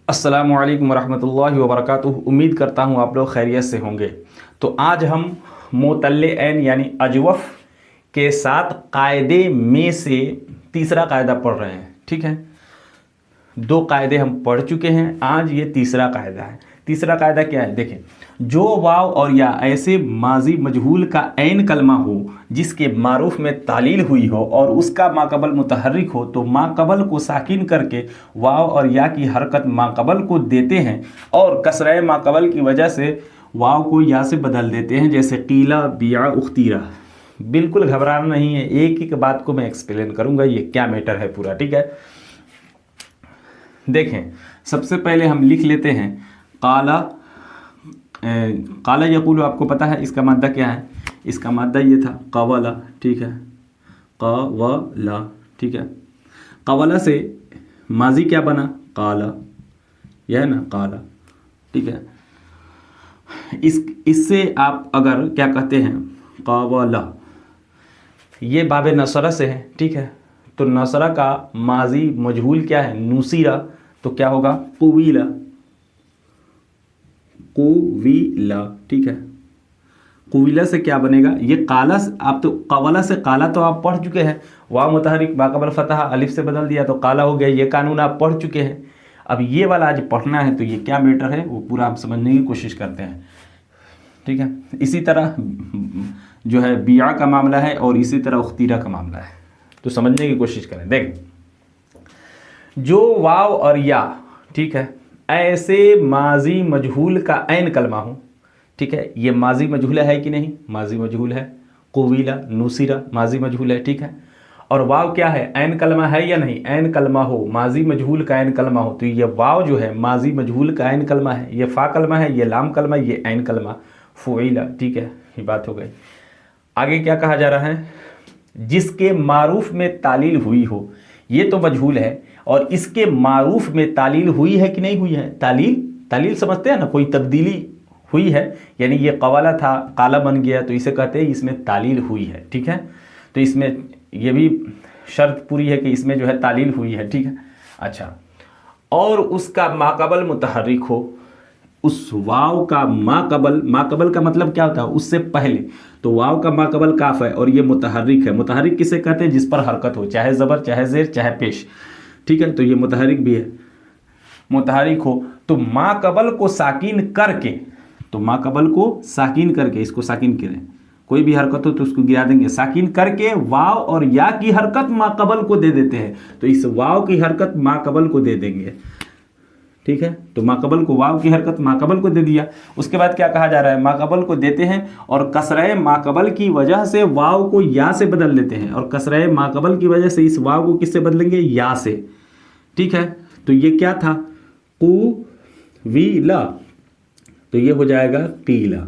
अस्सलामु अलैकुम वरहमतुल्लाहि वबरकातुहू। उम्मीद करता हूँ आप लोग खैरियत से होंगे। तो आज हम मोतल्ले ऐन यानी अजवफ़ के साथ कायदे में से तीसरा कायदा पढ़ रहे हैं। ठीक है, दो कायदे हम पढ़ चुके हैं, आज ये तीसरा कायदा है। तीसरा कायदा क्या है देखें, जो वाव और या ऐसे माजी मजहूल का ऐन कलमा हो जिसके मारूफ में तालील हुई हो और उसका माकबल मुतहर्रिक हो तो माकबल को साकिन करके वाव और या की हरकत माकबल को देते हैं और कसरे माकबल की वजह से वाव को या से बदल देते हैं, जैसे कीला बिया उख्तीरा। बिल्कुल घबराना नहीं है, एक एक बात को मैं एक्सप्लेन करूँगा ये क्या मैटर है पूरा। ठीक है, देखें सबसे पहले हम लिख लेते हैं काला। काला यक़ूलु आपको पता है इसका मादा क्या है, इसका मादा ये था कवला। ठीक है, कवला। ठीक है, कवला से माजी क्या बना, काला, यह है ना काला। ठीक है, इससे आप अगर क्या कहते हैं कवला, ये बाबे नसरा से है। ठीक है, तो नसरा का माजी मजहूल क्या है, नुसीरा, तो क्या होगा कुवीला, कुवीला। ठीक है, कुवीला से क्या बनेगा, ये काला। आप तो कवला से काला तो आप पढ़ चुके हैं, वाव मुतहरिक माकबल फतहा अलिफ से बदल दिया तो काला हो गया, ये कानून आप पढ़ चुके हैं। अब ये वाला आज पढ़ना है, तो ये क्या मैटर है वो पूरा आप समझने की कोशिश करते हैं। ठीक है, इसी तरह जो है बिया का मामला है और इसी तरह उख्तीरा का मामला है, तो समझने की कोशिश करें। देख, जो वाव और या, ठीक है, ऐसे माजी मजहूल का ऐन कलमा हो। ठीक है, ये माजी मजहूल है कि नहीं, माजी मजहूल है, कुवीला नुसीरा माजी मजहूल है। ठीक है, और वाव क्या है, ऐन कलमा है या नहीं, ऐन कलमा हो, माजी मजहूल का ऐन कलमा हो, तो ये वाव जो है माजी मजहूल का ऐन कलमा है, ये फ़ा कलमा है, ये लाम कलमा, ये ऐन कलमा फ़ुईला। ठीक है, ये बात हो गई। आगे क्या कहा जा रहा है, जिसके मारूफ में तालील हुई हो, ये तो मजहूल है और इसके मारूफ में तालील हुई है कि नहीं हुई है, तालील समझते हैं ना, कोई तब्दीली हुई है, यानी ये कवाला था काला बन गया तो इसे कहते हैं इसमें तालील हुई है। ठीक है, तो इसमें ये भी शर्त पूरी है कि इसमें जो है तालील हुई है। ठीक है, अच्छा, और उसका माकबल मुतहर्रिक हो, उस वाव का माकबल का मतलब क्या होता है, उससे पहले, तो वाव का माकबल काफ है और ये मुतहर्रिक है। मुतहर्रिक किसे कहते हैं, जिस पर हरकत हो, चाहे ज़बर चाहे ज़ेर चाहे पेश। ठीक है, तो ये मुतहर्रिक भी है, मुतहर्रिक हो तो माकबल को साकिन करके, तो माकबल को साकिन करके, इसको साकिन करें, कोई भी हरकत हो तो उसको गिरा देंगे, साकिन करके वाव और या की हरकत माकबल को दे देते हैं, तो इस वाव की हरकत माकबल को दे देंगे। ठीक है, तो माकबल को, वाव की हरकत माकबल को दे दिया। उसके बाद क्या कहा जा रहा है, माकबल को देते हैं और कसरे माकबल की वजह से वाव को या से बदल देते हैं, और कसरे माकबल की वजह से इस वाव को किससे बदलेंगे, या से। ठीक है, तो ये क्या था, कुवीला, तो ये हो जाएगा कीला,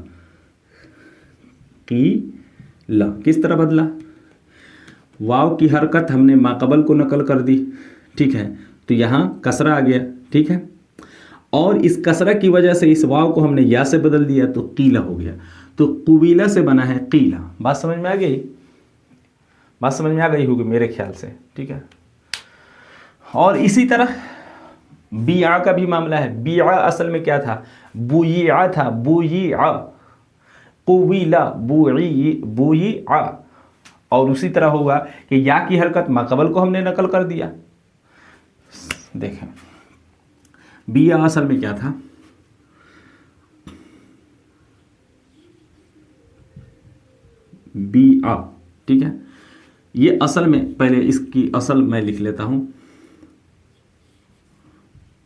कीला। किस तरह बदला, वाव की हरकत हमने माकबल को नकल कर दी। ठीक है, तो यहाँ कसरा आ गया। ठीक है, और इस कसरा की वजह से इस वाव को हमने या से बदल दिया तो कीला हो गया, तो कुबीला से बना है कीला। बात समझ में आ गई, बात समझ में आ गई होगी मेरे ख्याल से। ठीक है, और इसी तरह बिया का भी मामला है। बिया असल में क्या था, बुयिआ था, बुयिआ, कुबीला बुयिआ, और उसी तरह होगा कि या की हरकत माकबल को हमने नकल कर दिया। देखें बिया असल में क्या था, बिया। ठीक है, ये असल में, पहले इसकी असल मैं लिख लेता हूं,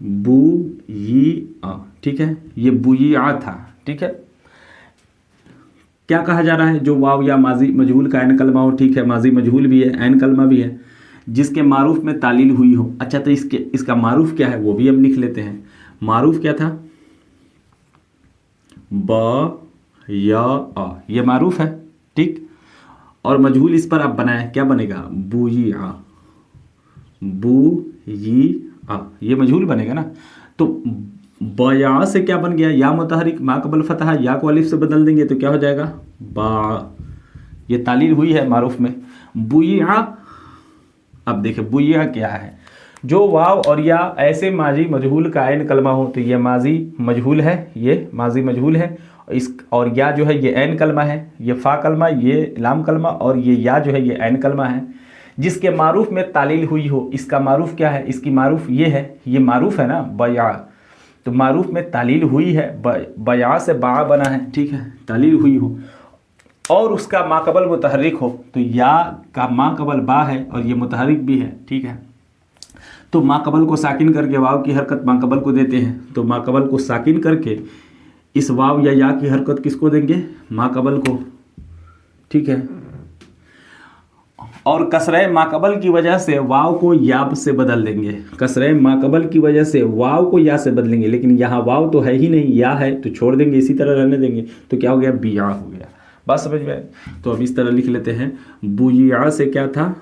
बुयिआ। ठीक है, ये बुयिआ था। ठीक है, क्या कहा जा रहा है, जो वाव या माजी मजहूल का ऐन कलमा हो। ठीक है, माजी मजहूल भी है, ऐन कलमा भी है, जिसके मारूफ में तालील हुई हो। अच्छा, तो इसका मारूफ क्या है वो भी हम लिख लेते हैं। मारूफ क्या था, ब या आ, ये मारूफ है। ठीक, और मजहूल इस पर आप बनाए, क्या बनेगा, बुयिआ, बुयिआ, ये मजहूल बनेगा ना। तो बया से क्या बन गया, या मुतहरिक माकबल फतहा, या को अलिफ से बदल देंगे तो क्या हो जाएगा, बा, ये तालील हुई है मारूफ में। बुयिआ, अब देखिए बुयिआ क्या है, जो वाव और या ऐसे माजी मजहूल का ऐन कलमा हो, तो ये माजी मजहूल है, ये माजी मजहूल है, और या जो है ये ऐन कलमा है, ये फ़ा कलमा, ये लाम कलमा, और ये या जो है ये ऐन कलमा है, जिसके मारूफ में तालील हुई हो। इसका मारूफ क्या है, इसकी मारूफ ये है, ये मारूफ है ना बया, तो मारूफ में तालील हुई है, बया से बा बना है, ठीक है, तालील हुई हो, और उसका माकबल मुतहर्रिक हो, तो या का माकबल बा है और ये मुतहर्रिक भी है, ठीक है। तो माकबल को साकिन करके वाव की हरकत माकबल को देते हैं, तो माकबल को साकिन करके इस वाव या की हरकत किसको देंगे, माकबल को, ठीक है। और कसरे माकबल की वजह से वाव को या से बदल देंगे, कसरे माकबल की वजह से वाव को या से बदलेंगे, लेकिन यहाँ वाव तो है ही नहीं, या है, तो छोड़ देंगे, इसी तरह रहने देंगे, तो क्या हो गया, बिया हो गया। बात समझ में? तो अब इस तरह लिख लेते हैं, बुया से क्या था,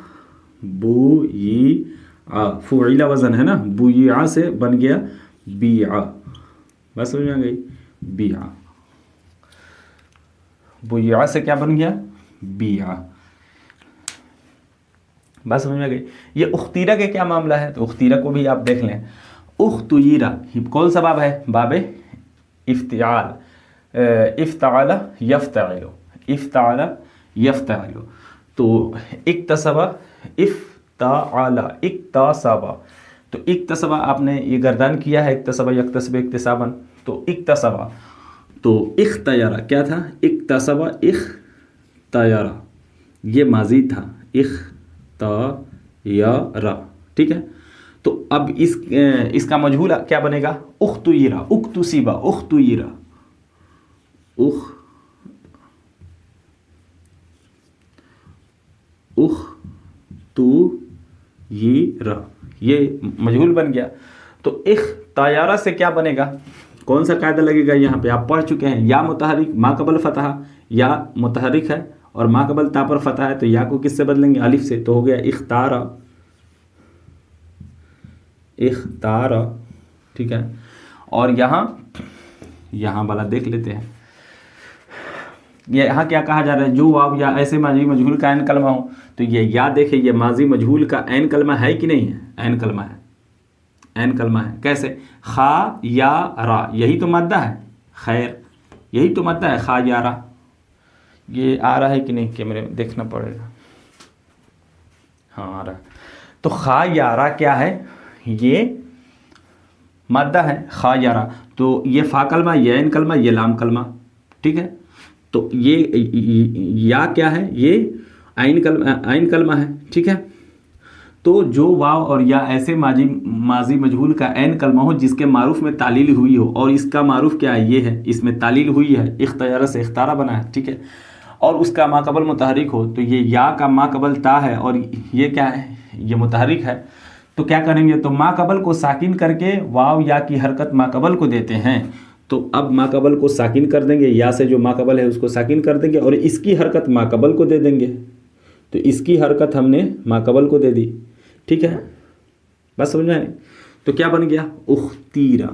बुई आ, फुइला वज़न है ना, बुया से बन गया बिया। बात समझ में आ गई, बिया, बुया से क्या बन गया, बिया। बात समझ में आ गई। ये उख्तीरा के क्या मामला है, तो उख्तीरा को भी आप देख लें। उख्तुयरा कौन सा बाब है, बाब इफ्तिआल, इफ्ताला यफ्ताइलो, इफ्ताला यफ्ताइलो, तो इक्तसबा इफ्ताला इक्तसबा, तो इक्तसबा आपने ये गर्दान किया है, इक्तसबा यक्तसब इक्तसाबन, तो इक्तसबा, तो इख्तयरा क्या था, इक्तसबा इख्तयरा, ये माजी था, इख्तयरा, ठीक है। तो अब इसका मजहूल क्या बनेगा, उख्तुयरा, उख्तुसिबा, उख्तुयरा, उख्तुयरा, ये मजहूल बन गया। तो इख्तयरा से क्या बनेगा, कौन सा कायदा लगेगा, यहाँ पे आप पढ़ चुके हैं, या मुतहरिक माकबल फतहा, या मुतहरिक है और माकबल ता पर फतहा है, तो या को किससे बदलेंगे, अलिफ से, तो हो गया इख्तारा, इख्तारा, ठीक है। और यहाँ वाला देख लेते हैं, ये यहाँ क्या कहा जा रहा है, जो वाव या ऐसे माजी मजहूल का ऐन कलमा हो, तो ये या देखे, ये माजी मजहूल का ऐन कलमा है कि नहीं है, ऐन कलमा है, ऐन कलमा है। कैसे, खा या रा, यही तो मद्दा है, खैर यही तो मद्दा है, खा या रा। ये आ रहा है कि नहीं, कैमरे में देखना पड़ेगा, हाँ आ रहा है। तो खा या रा क्या है, ये मद्दा है, खा या रा, तो ये फा कलमा, ये ऐन कलमा, ये लाम कलमा, ठीक है। तो ये या क्या है, ये ऐन कलमा है, ठीक है। तो जो वाव और या ऐसे माजी मजहूल का ऐन कलमा हो जिसके मारूफ में तालील हुई हो, और इसका मारूफ क्या है, ये है, इसमें तालील हुई है, इख्तियार से इख्तारा बना है, ठीक है, और उसका माकबल मुतहरिक हो, तो ये या का माकबल ता है और ये क्या है, ये मुतहरिक है, तो क्या करेंगे, तो माकबल को साकिन करके वाव या की हरकत माकबल को देते हैं। तो अब माकबल को साकिन कर देंगे, या से जो माकबल है उसको साकिन कर देंगे, और इसकी हरकत माकबल को दे देंगे, तो इसकी हरकत हमने माकबल को दे दी, ठीक है। बस समझ में, तो क्या बन गया, उख्तीरा।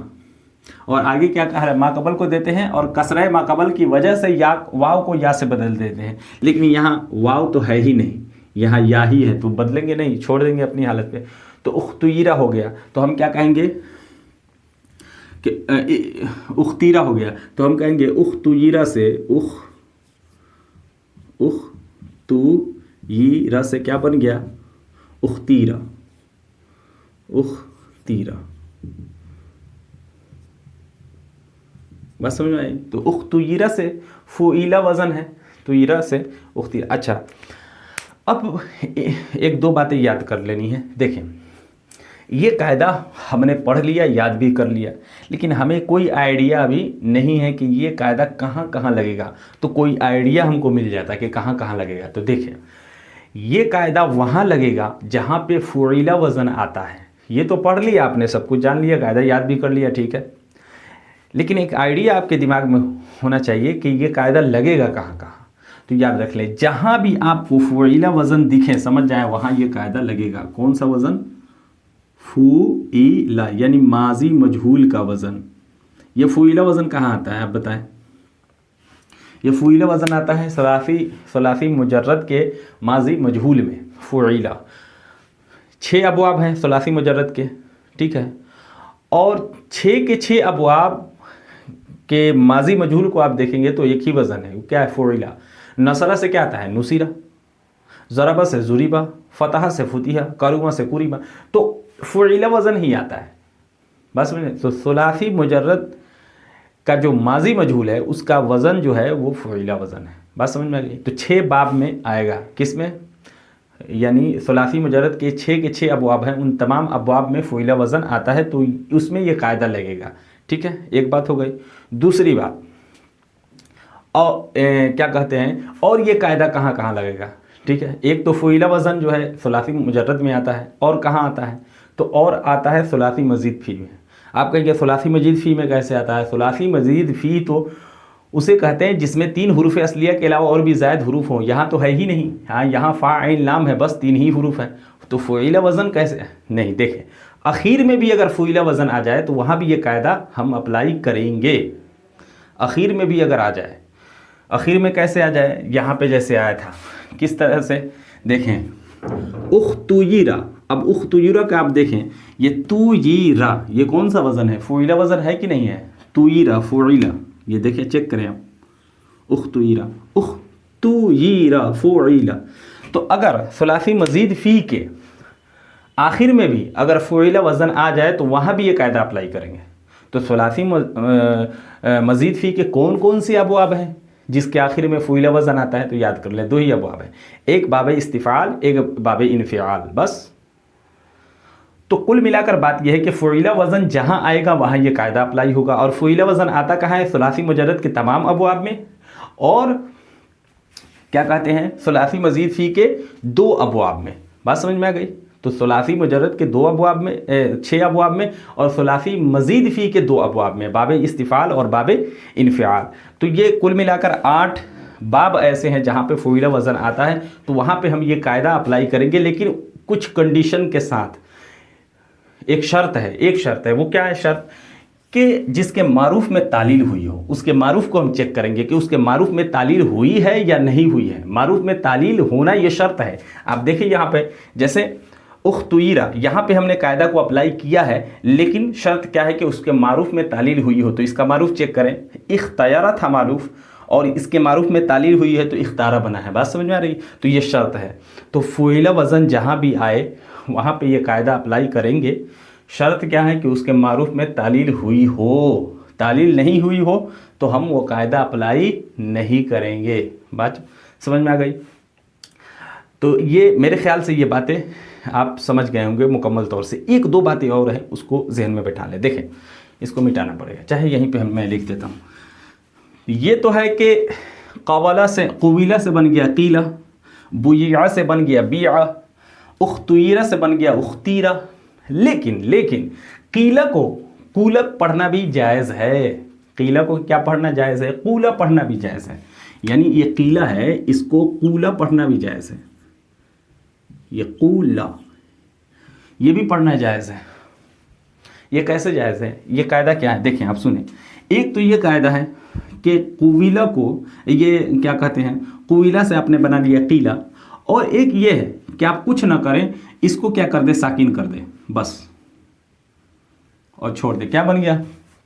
और आगे क्या कहा है, माकबल को देते हैं और कसरे माकबल की वजह से या वाव को या से बदल देते हैं, लेकिन यहाँ वाव तो है ही नहीं, यहाँ या ही है, तो बदलेंगे नहीं, छोड़ देंगे अपनी हालत पे, तो उख्तीरा हो गया। तो हम क्या कहेंगे कि उख्तीरा हो गया, तो हम कहेंगे उख्तुयरा से उख्तुयरा से क्या बन गया, उख्तीरा, उख्तीरा। बस समझ में आई। तो उख्तुयरा से फुइला वज़न है, तुयरा से उख्तीरा। अच्छा, अब एक दो बातें याद कर लेनी है। देखें, ये कायदा हमने पढ़ लिया, याद भी कर लिया, लेकिन हमें कोई आइडिया अभी नहीं है कि ये कायदा कहाँ कहाँ लगेगा। तो कोई आइडिया हमको मिल जाता है कि कहाँ कहाँ लगेगा। तो देखें, ये कायदा वहाँ लगेगा जहाँ पे फुइला वज़न आता है। ये तो पढ़ लिया आपने, सब कुछ जान लिया, कायदा याद भी कर लिया, ठीक है, लेकिन एक आइडिया आपके दिमाग में होना चाहिए कि ये कायदा लगेगा कहाँ कहाँ। तो याद रख लें, जहाँ भी आपको फुइला वज़न दिखे, समझ जाए वहाँ ये कायदा लगेगा। कौन सा वज़न, फुइला, यानी माजी मजहूल का वज़न। ये फुइला वज़न कहाँ आता है, आप बताएं। ये फुइला वज़न आता है सलाफी मुजर्रद के माजी मजहूल में, फुइला। 6 अबवाब हैं सुलासी मुजर्रद के, ठीक है, और 6 के 6 अबवाब के माजी मजहूल को आप देखेंगे तो एक ही वज़न है, क्या है, फ़ुइला। नसरा से क्या आता है, नुसीरा, ज़रबा से ज़ुरिबा, फ़तहा से फुतिहा, करुमा से कुरिबा, तो फ़ुइला वज़न ही आता है। बस समझे, तो सुलासी मुजर्रद का जो माजी मजहूल है उसका वज़न जो है वो फ़ुइला वज़न है। बात समझ में आ गई। तो 6 बाब में आएगा, किस में, यानी सुलासी मुजर्रद के 6 के 6 अबवाब हैं, उन तमाम अबवाब में फ़ुइला वज़न आता है, तो उसमें ये कायदा लगेगा, ठीक है, एक बात हो गई। दूसरी बात, और क्या कहते हैं, और ये कायदा कहाँ कहाँ लगेगा, ठीक है, एक तो फ़ुइला वज़न जो है सुलासी मुजर्रद में आता है, और कहाँ आता है, तो और आता है सुलासी मज़ीद फ़ी में। आप कहेंगे सुलासी मज़ीद फ़ी में कैसे आता है, सुलासी मज़ीद फ़ी तो उसे कहते हैं जिसमें 3 हुरूफ असलिया के अलावा और भी ज़ायद हुरूफ हों, यहाँ तो है ही नहीं, हाँ यहाँ फ़ाइल नाम है, बस 3 ही हुरूफ हैं, तो फ़ुइला वज़न कैसे नहीं। देखें अखीर में भी अगर फ़ुइला वज़न आ जाए तो वहाँ भी ये कायदा हम अप्लाई करेंगे। अखीर में भी अगर आ जाए, अखीर में कैसे आ जाए, यहाँ पे जैसे आया था, किस तरह से, देखें उख्तुयरा। अब उख्तुयरा का आप देखें, ये तुयरा, ये कौन सा वज़न है, फ़ुइला वज़न है कि नहीं है, तुयरा फ़ुइला, ये देखिए चेक करें आप, उख्तुयरा, उख्तुयरा फ़ुइला। तो अगर सुलासी मज़ीद फ़ी के आखिर में भी अगर फ़ुइला वज़न आ जाए तो वहाँ भी ये कायदा अप्लाई करेंगे। तो सुलासी मज़ीद फ़ी के कौन कौन से अबवाब हैं जिसके आखिर में फ़ुइला वज़न आता है, तो याद कर लें, 2 ही अबवाब हैं, एक बाब इस्तिफ़ाल, एक बाब इन्फ़िआल, बस। तो कुल मिलाकर बात यह है कि फ़ुइला वज़न जहाँ आएगा वहाँ ये कायदा अप्लाई होगा। और फ़ुइला वज़न आता कहाँ है, सुलासी मुजर्रद के तमाम अबवाब में, और क्या कहते हैं, सुलासी मज़ीद फ़ी के 2 अबवाब में। बात समझ में आ गई। तो सुलासी मुजर्रद के 2 अबवाब में, 6 अबवाब में, और सुलासी मज़ीद फ़ी के 2 अबवाब में, बाब इस्तिफ़ाल और बाब इन्फ़िआल। तो ये कुल मिलाकर 8 बाब ऐसे हैं जहाँ पे फ़ुइला वज़न आता है, तो वहाँ पे हम ये कायदा अप्लाई करेंगे, लेकिन कुछ कंडीशन के साथ। एक शर्त है, वो क्या है शर्त, कि जिसके मारूफ में तालील हुई हो, उसके मारूफ को हम चेक करेंगे कि उसके मारूफ में तालील हुई है या नहीं हुई है। मारूफ में तालील होना ये शर्त है। आप देखिए यहाँ पे जैसे उख्तुयरा, यहाँ पे हमने कायदा को अप्लाई किया है, लेकिन शर्त क्या है कि उसके मारूफ में तालील हुई हो। तो इसका मारूफ चेक करें, इख्तारा था मारूफ, और इसके मारूफ में तालील हुई है तो इख्तारा बना है। बात समझ में आ रही। तो ये शर्त है। तो फ़ुइला वज़न जहाँ भी आए वहाँ पे ये कायदा अप्लाई करेंगे। शर्त क्या है कि उसके मारूफ में तालील हुई हो, तालील नहीं हुई हो तो हम वो कायदा अप्लाई नहीं करेंगे। बात समझ में आ गई। तो ये मेरे ख्याल से ये बातें आप समझ गए होंगे मुकम्मल तौर से। 1-2 बातें और हैं, उसको जहन में बैठा लें। देखें इसको मिटाना पड़ेगा, चाहे यहीं पे मैं लिख देता हूँ। ये तो है कि कवाला से कुविला से बन गया कीला, बुय्या से बन गया बिया, उख्तुयरा से बन गया उख्तीरा। लेकिन कीला को कूला पढ़ना भी जायज़ है। कीला को क्या पढ़ना जायज़ है, कूला पढ़ना भी जायज़ है। यानी ये कीला है, इसको कूला पढ़ना भी जायज़ है। ये कूला, ये भी पढ़ना जायज़ है। ये कैसे जायज़ है, ये कायदा क्या है, देखें आप सुने। एक तो ये कायदा है कि कुविला को, ये क्या कहते हैं, कुविला से आपने बना लिया कीला, और एक ये है कि आप कुछ ना करें, इसको क्या कर दे, साकिन कर दे बस, और छोड़ दे, क्या बन गया,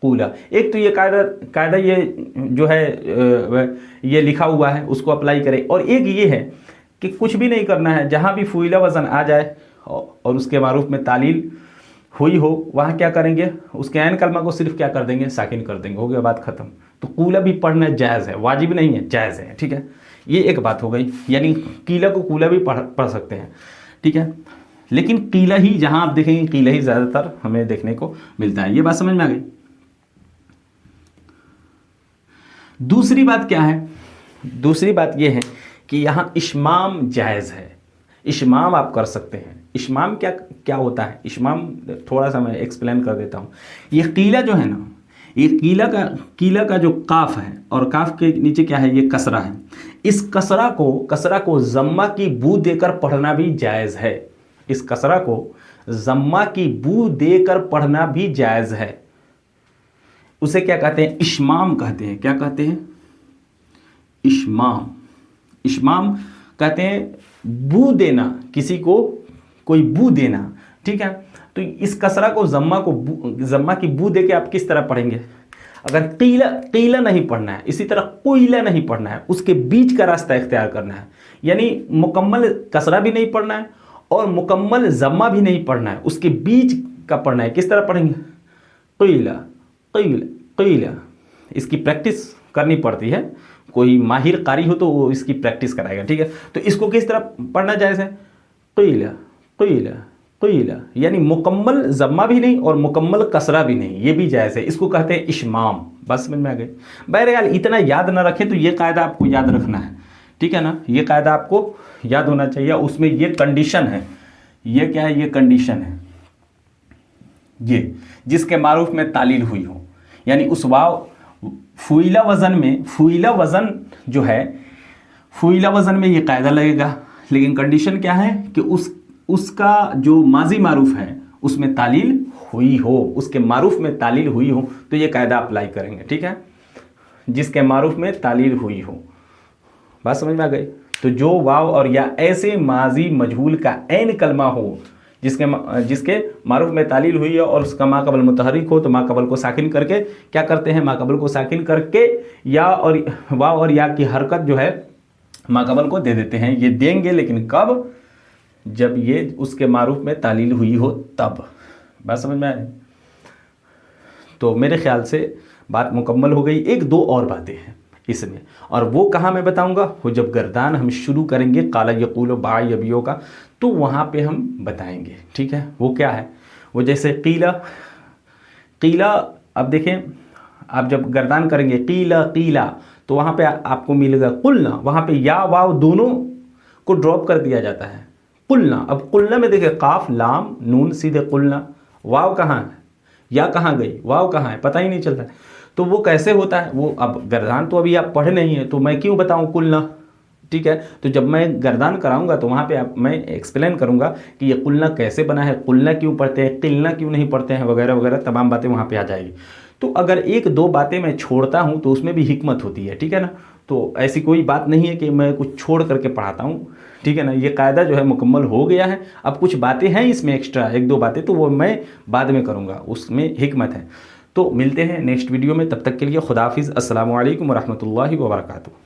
कूला। एक तो ये कायदा ये जो है ये लिखा हुआ है, उसको अप्लाई करें। और एक ये है कि कुछ भी नहीं करना है, जहाँ भी फ़ुइला वज़न आ जाए और उसके मारूफ में तालील हुई हो, वहाँ क्या करेंगे, उसके ऐन कलमा को सिर्फ क्या कर देंगे, साकिन कर देंगे, हो गया बात ख़त्म। तो कूला भी पढ़ना जायज़ है, वाजिब नहीं है, जायज़ है, ठीक है। ये एक बात हो गई, यानी कीला को कूला भी पढ़ सकते हैं, ठीक है। लेकिन कीला ही, जहाँ आप देखेंगे कीला ही ज़्यादातर हमें देखने को मिलता है। ये बात समझ में आ गई। दूसरी बात क्या है, दूसरी बात ये है कि यहाँ इश्माम जायज़ है। इश्माम आप कर सकते हैं। इश्माम क्या होता है, इश्माम थोड़ा सा मैं एक्सप्लेन कर देता हूँ। ये कीला जो है ना, ये कीला का जो काफ है, और काफ के नीचे क्या है, ये कसरा है। इस कसरा को ज़म्मा की बू देकर पढ़ना भी जायज़ है। इस कसरा को ज़म्मा की बू देकर पढ़ना भी जायज़ है। उसे क्या कहते हैं, इश्माम कहते हैं। क्या कहते हैं, इश्माम। इश्माम कहते हैं बू देना, किसी को कोई बू देना, ठीक है। तो इस कसरा को जम्मा की बू दे के आप किस तरह पढ़ेंगे? अगर कीला नहीं पढ़ना है, इसी तरह कोयला नहीं पढ़ना है, उसके बीच का रास्ता इख्तियार करना है। यानी मुकम्मल कसरा भी नहीं पढ़ना है और मुकम्मल जम्मा भी नहीं पढ़ना है, उसके बीच का पढ़ना है। किस तरह पढ़ेंगे? कीला कीला कीला। इसकी प्रैक्टिस करनी पड़ती है, कोई माहिर कारी हो तो वो इसकी प्रैक्टिस कराएगा, ठीक है। तो इसको किस तरह पढ़ना जायज़ है? कीला कीला कीला, यानी मुकम्मल जम्मा भी नहीं और मुकम्मल कसरा भी नहीं, ये भी जायज़ है। इसको कहते हैं इशमाम। बस समझ में आ गई? बहरहाल इतना याद ना रखें तो ये कायदा आपको याद रखना है, ठीक है ना। ये कायदा आपको याद होना चाहिए। उसमें ये कंडीशन है, ये क्या है? ये कंडीशन है, ये जिसके मारूफ में तालील हुई हो, यानी उस वाव फुइला वज़न में, फुइला वज़न जो है, फुइला वज़न में ये कायदा लगेगा। लेकिन कंडीशन क्या है कि उसका जो माजी मारूफ है उसमें तालील हुई हो, उसके मारूफ में तालील हुई हो, तो ये कायदा अप्लाई करेंगे, ठीक है। जिसके मारूफ में तालील हुई हो, बात समझ में आ गई? तो जो वाव और या ऐसे माजी मजहूल का ऐन कलमा हो जिसके मारूफ में तालील हुई है और उसका मा कबल मुतहरिक हो, तो मा कबल को साकिन करके क्या करते हैं? मा कबल को साकिन करके या और वाव और या की हरकत जो है मा कबल को दे देते हैं। ये देंगे लेकिन कब? जब ये उसके मारूफ में तालील हुई हो तब। बात समझ में आए? तो मेरे ख्याल से बात मुकम्मल हो गई। एक दो और बातें हैं इसमें, और वो कहाँ मैं बताऊंगा? वो जब गर्दान हम शुरू करेंगे काला यकूल बा यबियो का, तो वहाँ पे हम बताएंगे, ठीक है। वो क्या है? वो जैसे कीला कीला, अब देखें आप जब गर्दान करेंगे कीला कीला, तो वहाँ पे आपको मिलेगा कुलना। वहाँ पे या वाव दोनों को ड्रॉप कर दिया जाता है, कुलना। अब कुलना में देखिए काफ लाम नून सीधे कुलना, वाव कहाँ है? या कहाँ गई? वाव कहाँ है? पता ही नहीं चलता। तो वो कैसे होता है? वो अब गर्दान तो अभी आप पढ़ नहीं है, तो मैं क्यों बताऊँ कुलना, ठीक है। तो जब मैं गर्दान कराऊंगा तो वहाँ पे मैं एक्सप्लेन करूंगा कि ये कुलना कैसे बना है, कुलना क्यों पढ़ते हैं, किलना क्यों नहीं पढ़ते हैं, वगैरह वगैरह तमाम बातें वहाँ पे आ जाएगी। तो अगर एक दो बातें मैं छोड़ता हूँ तो उसमें भी हिकमत होती है, ठीक है ना। तो ऐसी कोई बात नहीं है कि मैं कुछ छोड़ करके पढ़ाता हूँ, ठीक है ना। ये कायदा जो है मुकम्मल हो गया है। अब कुछ बातें हैं इसमें एक्स्ट्रा, एक दो बातें, तो वो मैं बाद में करूँगा, उसमें हिकमत है। तो मिलते हैं नेक्स्ट वीडियो में, तब तक के लिए खुदा हाफिज़। अस्सलामु अलैकुम व रहमतुल्लाहि व बरकातुहू।